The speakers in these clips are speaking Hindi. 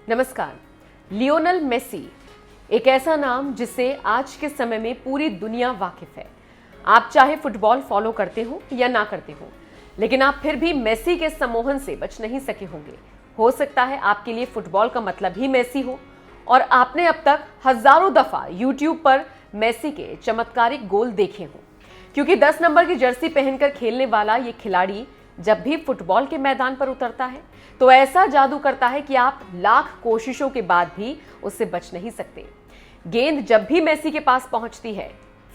नमस्कार। लियोनेल मेसी एक ऐसा नाम जिससे आज के समय में पूरी दुनिया वाकिफ है। आप चाहे फुटबॉल फॉलो करते हो या ना करते हो, लेकिन आप फिर भी मेसी के सम्मोहन से बच नहीं सके होंगे। हो सकता है आपके लिए फुटबॉल का मतलब ही मेसी हो और आपने अब तक हजारों दफा यूट्यूब पर मेसी के चमत्कारिक गोल देखे हों, क्योंकि 10 नंबर की जर्सी पहनकर खेलने वाला ये खिलाड़ी जब भी फुटबॉल के मैदान पर उतरता है तो ऐसा जादू करता है कि आप लाख कोशिशों के बाद भी उससे बच नहीं सकते। गेंद जब भी मेसी के पास पहुंचती है,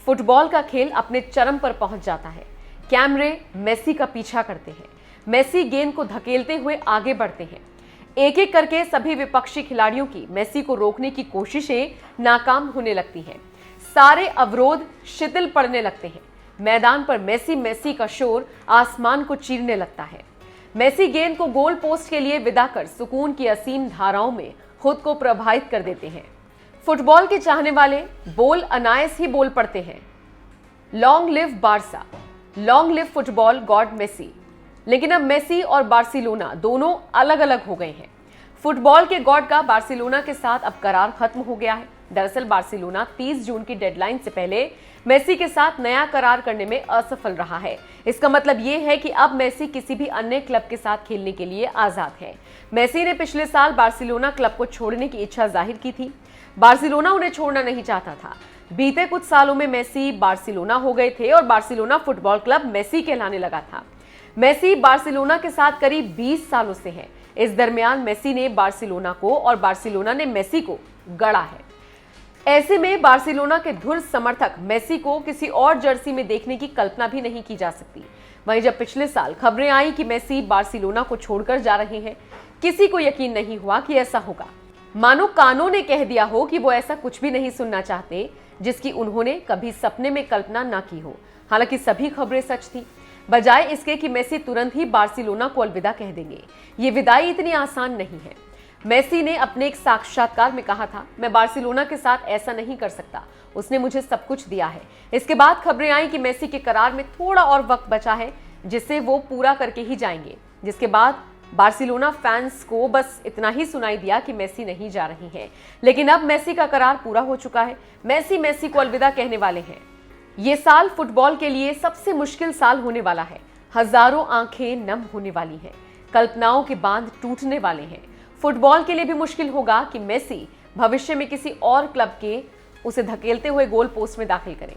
फुटबॉल का खेल अपने चरम पर पहुंच जाता है। कैमरे मेसी का पीछा करते हैं, मेसी गेंद को धकेलते हुए आगे बढ़ते हैं। एक एक करके सभी विपक्षी खिलाड़ियों की मेसी को रोकने की कोशिशें नाकाम होने लगती हैं। सारे अवरोध शिथिल पड़ने लगते हैं। मैदान पर मेसी मेसी का शोर आसमान को चीरने लगता है। मेसी गेंद को गोल पोस्ट के लिए विदा कर सुकून की असीम धाराओं में खुद को प्रवाहित कर देते हैं। फुटबॉल के चाहने वाले बोल अनायस ही बोल पड़ते हैं, long live Barca, long live football god Messi. लेकिन अब मेसी और बार्सिलोना दोनों अलग अलग हो गए हैं। फुटबॉल के गॉड का बार्सिलोना के साथ अब करार खत्म हो गया है। दरअसल बार्सिलोना 30 जून की डेडलाइन से पहले मेसी के साथ नया करार करने में असफल रहा है। इसका मतलब यह है कि अब मेसी किसी भी अन्य क्लब के साथ खेलने के लिए आजाद है। मेसी ने पिछले साल बार्सिलोना क्लब को छोड़ने की इच्छा जाहिर की थी। बार्सिलोना उन्हें छोड़ना नहीं चाहता था। बीते कुछ सालों में मेसी बार्सिलोना हो गए थे और बार्सिलोना फुटबॉल क्लब मेसी कहलाने लगा था। मेसी बार्सिलोना के साथ करीब 20 सालों से है। इस दरमियान मेसी ने बार्सिलोना को और बार्सिलोना ने मेसी को गढ़ा है। ऐसे में बार्सिलोना के धुर समर्थक मेसी को किसी और जर्सी में देखने की कल्पना भी नहीं की जा सकती। वहीं जब पिछले साल खबरें आई कि मेसी बार्सिलोना को छोड़कर जा रहे हैं, किसी को यकीन नहीं हुआ कि ऐसा होगा। मानो कानों ने कह दिया हो कि वो ऐसा कुछ भी नहीं सुनना चाहते जिसकी उन्होंने कभी सपने में कल्पना ना की हो। हालांकि सभी खबरें सच थी। बजाय इसके कि मेसी तुरंत ही बार्सिलोना को अलविदा कह देंगे, ये विदाई इतनी आसान नहीं है। मेसी ने अपने एक साक्षात्कार में कहा था, मैं बार्सिलोना के साथ ऐसा नहीं कर सकता, उसने मुझे सब कुछ दिया है। इसके बाद खबरें आई कि मेसी के करार में थोड़ा और वक्त बचा है जिसे वो पूरा करके ही जाएंगे। जिसके बाद बार्सिलोना फैंस को बस इतना ही सुनाई दिया कि मेसी नहीं जा रही हैं। लेकिन अब मेसी का करार पूरा हो चुका है। मेसी मेसी को अलविदा कहने वाले हैं। ये साल फुटबॉल के लिए सबसे मुश्किल साल होने वाला है। हजारों आंखें नम होने वाली हैं, कल्पनाओं के बांध टूटने वाले हैं। फुटबॉल के लिए भी मुश्किल होगा कि मेसी भविष्य में किसी और क्लब के उसे धकेलते हुए गोल पोस्ट में दाखिल करें।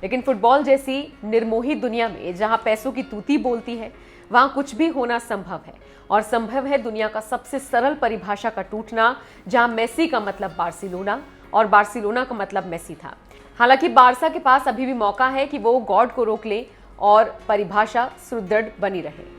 लेकिन फुटबॉल जैसी निर्मोही दुनिया में जहां पैसों की तूती बोलती है, वहां कुछ भी होना संभव है। और संभव है दुनिया का सबसे सरल परिभाषा का टूटना, जहां मेसी का मतलब बार्सिलोना और बार्सिलोना का मतलब मेसी था। हालांकि बार्सा के पास अभी भी मौका है कि वो गॉड को रोक ले और परिभाषा सुदृढ़ बनी रहे।